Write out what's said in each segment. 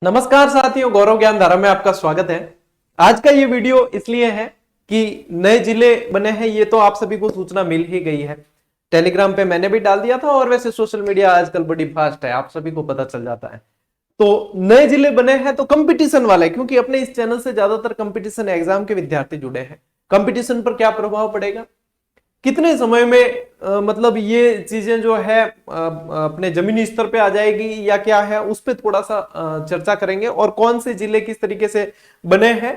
नमस्कार साथियों, गौरव ज्ञान धारा में आपका स्वागत है। आज का ये वीडियो इसलिए है कि नए जिले बने हैं, ये तो आप सभी को सूचना मिल ही गई है। टेलीग्राम पे मैंने भी डाल दिया था और वैसे सोशल मीडिया आजकल बड़ी फास्ट है, आप सभी को पता चल जाता है। तो नए जिले बने हैं तो कंपटीशन वाले, क्योंकि अपने इस चैनल से ज्यादातर कंपटीशन एग्जाम के विद्यार्थी जुड़े हैं। कंपटीशन पर क्या प्रभाव पड़ेगा, कितने समय में मतलब ये चीजें जो है अपने जमीनी स्तर पे आ जाएगी या क्या है, उस पर थोड़ा सा चर्चा करेंगे और कौन से जिले किस तरीके से बने हैं।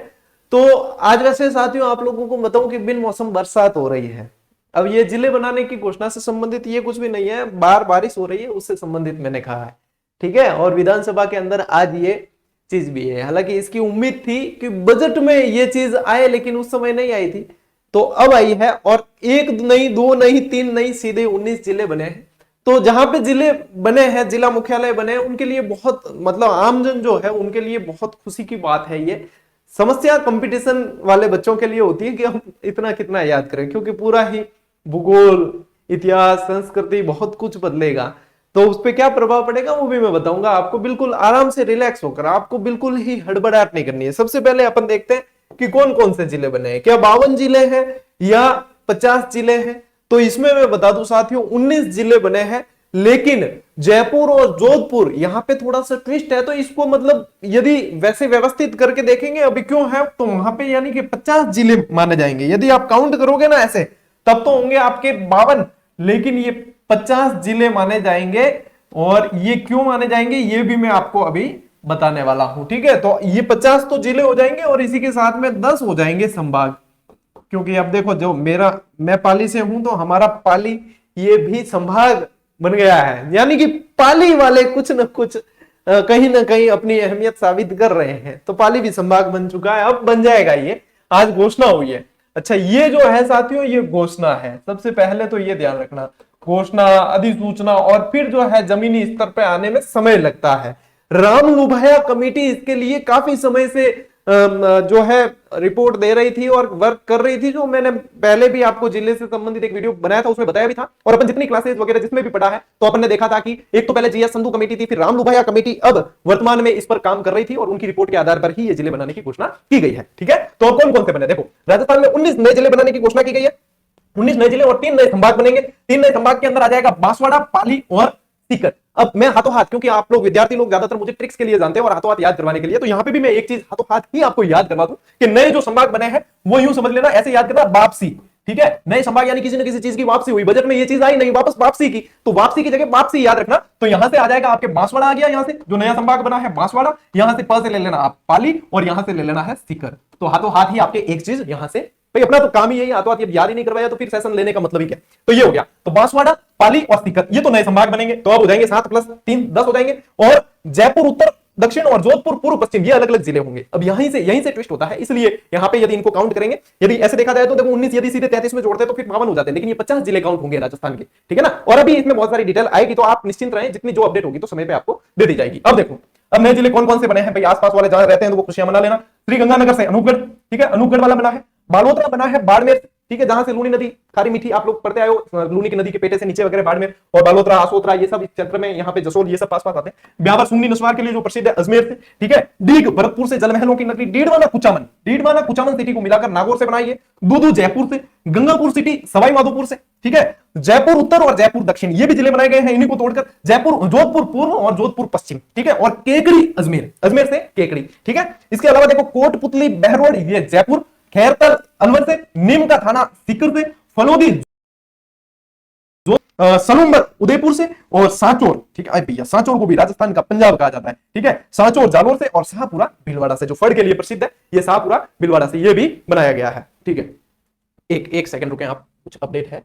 तो आज वैसे साथियों आप लोगों को बताऊं कि बिन मौसम बरसात हो रही है। अब ये जिले बनाने की घोषणा से संबंधित ये कुछ भी नहीं है, बारिश हो रही है उससे संबंधित मैंने कहा है, ठीक है। और विधानसभा के अंदर आज ये चीज भी है। हालांकि इसकी उम्मीद थी कि बजट में ये चीज आए, लेकिन उस समय नहीं आई थी, तो अब आई है। और एक नहीं, दो नहीं, तीन नहीं, सीधे 19 जिले बने हैं। तो जहां पे जिले बने हैं, जिला मुख्यालय बने हैं, उनके लिए बहुत मतलब आमजन जो है उनके लिए बहुत खुशी की बात है। ये समस्या कंपटीशन वाले बच्चों के लिए होती है कि हम इतना कितना याद करें, क्योंकि पूरा ही भूगोल, इतिहास, संस्कृति बहुत कुछ बदलेगा। तो उस पर क्या प्रभाव पड़ेगा वो भी मैं बताऊंगा आपको, बिल्कुल आराम से रिलैक्स होकर। आपको बिल्कुल ही हड़बड़ाहट नहीं करनी है। सबसे पहले अपन देखते हैं कि कौन कौन से जिले बने हैं। क्या 52 जिले हैं या 50 जिले हैं? तो इसमें मैं बता दूं साथियों, 19 जिले बने हैं। लेकिन जयपुर और जोधपुर यहां पे थोड़ा सा ट्विस्ट है। तो इसको मतलब यदि वैसे व्यवस्थित करके देखेंगे अभी क्यों है, तो वहां पे यानी कि 50 जिले माने जाएंगे। यदि आप काउंट करोगे ना ऐसे, तब तो होंगे आपके 52, लेकिन ये 50 जिले माने जाएंगे। और ये क्यों माने जाएंगे ये भी मैं आपको अभी बताने वाला हूं, ठीक है। तो ये 50 तो जिले हो जाएंगे और इसी के साथ में 10 हो जाएंगे संभाग। क्योंकि अब देखो, जो मैं पाली से हूं तो हमारा पाली ये भी संभाग बन गया है। यानी कि पाली वाले कुछ न कुछ कहीं ना कहीं अपनी अहमियत साबित कर रहे हैं। तो पाली भी संभाग बन चुका है, अब बन जाएगा। ये आज घोषणा हुई है। अच्छा, ये जो है साथियों, ये घोषणा है। सबसे पहले तो ये ध्यान रखना, घोषणा, अधिसूचना और फिर जो है जमीनी स्तर पर आने में समय लगता है। राम लुभाया कमेटी इसके लिए काफी समय से जो है रिपोर्ट दे रही थी और वर्क कर रही थी। जो मैंने पहले भी आपको जिले से संबंधित एक वीडियो बनाया था, उसमें बताया भी था। और अपन जितनी क्लासेस वगैरह जिसमें भी पढ़ा है, तो अपन ने देखा था कि एक तो पहले जीएस संधू कमेटी थी, फिर राम लुभाया कमेटी अब वर्तमान में इस पर काम कर रही थी और उनकी रिपोर्ट के आधार पर ही ये जिले बनाने की घोषणा की गई है, ठीक है। तो कौन कौन से बने, देखो राजस्थान में 19 नए जिले बनाने की घोषणा की गई है। 19 नए जिले और 3 नए संभाग बनेंगे। 3 नए संभाग के अंदर आ जाएगा बांसवाड़ा, पाली और सीकर। अब मैं हाथों हाथ, क्योंकि आप लोग विद्यार्थी लोग ज्यादातर मुझे ट्रिक्स के लिए जानते हैं और हाथों हाथ याद करवाने के लिए, तो यहां पे भी मैं एक चीज हाथों हाथ ही आपको याद करवा दूं कि नए जो संभाग बने हैं वो यूं समझ लेना, ऐसे याद करना, वापसी, ठीक है। नए संभाग यानी किसी न किसी चीज की वापसी हुई, बजट में ये चीज आई नहीं, वापस वापसी की, तो वापसी की जगह वापसी याद रखना। तो यहां से आ जाएगा आपके बांसवाड़ा, आ गया यहां से जो नया संभाग बना है बांसवाड़ा। यहां से प से ले लेना आप पाली और यहां से ले लेना है सीकर। तो हाथों हाथ ही आपके एक चीज यहां से, भाई अपना तो काम ही यही, हाथों हाथ याद ही नहीं करवाया तो फिर सेशन लेने का मतलब ही क्या। तो ये हो गया, तो बांसवाड़ा, पाली और सीकर ये तो नए संभाग बनेंगे। तो अब हो जाएंगे 7 + 3 10 हो जाएंगे। और जयपुर उत्तर दक्षिण और जोधपुर पूर्व पश्चिम ये अलग अलग जिले होंगे। अब यहीं से ट्विस्ट होता है, इसलिए यहां पे यदि इनको काउंट करेंगे, यदि ऐसे देखा जाए तो देखो 19 यदि सीधे 33 में जोड़ते तो फिर 52 हो जाते हैं, लेकिन ये 50 जिले काउंट होंगे राजस्थान के, ठीक है ना। और अभी इसमें बहुत सारी डिटेल आएगी, तो आप निश्चिंत रहें, जितनी जो अपडेट होगी तो समय पे आपको दे दी जाएगी। अब देखो, अब नए जिले कौन कौन से बने हैं भाई, आसपास वाले जहां रहते हैं तो वो खुशियां मना लेना। श्रीगंगानगर से अनूपगढ़, ठीक है, अनूपगढ़ वाला बना है। बालोतरा बना है बाड़मेर, ठीक है, जहां से लूनी नदी खारी मीठी आप लोग पढ़ते आए हो, लूनी की नदी के पेटे से नीचे वगैरह बाड़मेर और बालोतरा, आसोतरा ये सब इस क्षेत्र में, यहाँ पे जसोल ये सब पास पास आते हैं। ब्यावर सुन्नी नस्वार के लिए जो प्रसिद्ध है अजमेर से, ठीक है। डीग भरतपुर से जलमहलों की नगरी, डीडवाना कुचामन सिटी को मिलाकर नागौर से बनाइए। दूदू जयपुर से, गंगापुर सिटी सवाई माधोपुर से, ठीक है। जयपुर उत्तर और जयपुर दक्षिण ये भी जिले बनाए गए हैं, इन्हीं को तोड़कर। जयपुर, जोधपुर पूर्व और जोधपुर पश्चिम, ठीक है। और केकड़ी अजमेर, अजमेर से केकड़ी, ठीक है। इसके अलावा देखो कोटपुतली बहरोड ये जयपुर, खैरतल अलवर से, नीम का थाना सीकर से, फलोदी सलूम्बर उदयपुर से और सांचौर, ठीक है भैया, सांचौर को भी राजस्थान का पंजाब कहा जाता है, ठीक है। सांचौर जालोर से और शाहपुरा भीलवाड़ा से, जो फड़ के लिए प्रसिद्ध है, ये शाहपुरा भीलवाड़ा से ये भी बनाया गया है, ठीक है। एक सेकंड रुके आप, कुछ अपडेट है।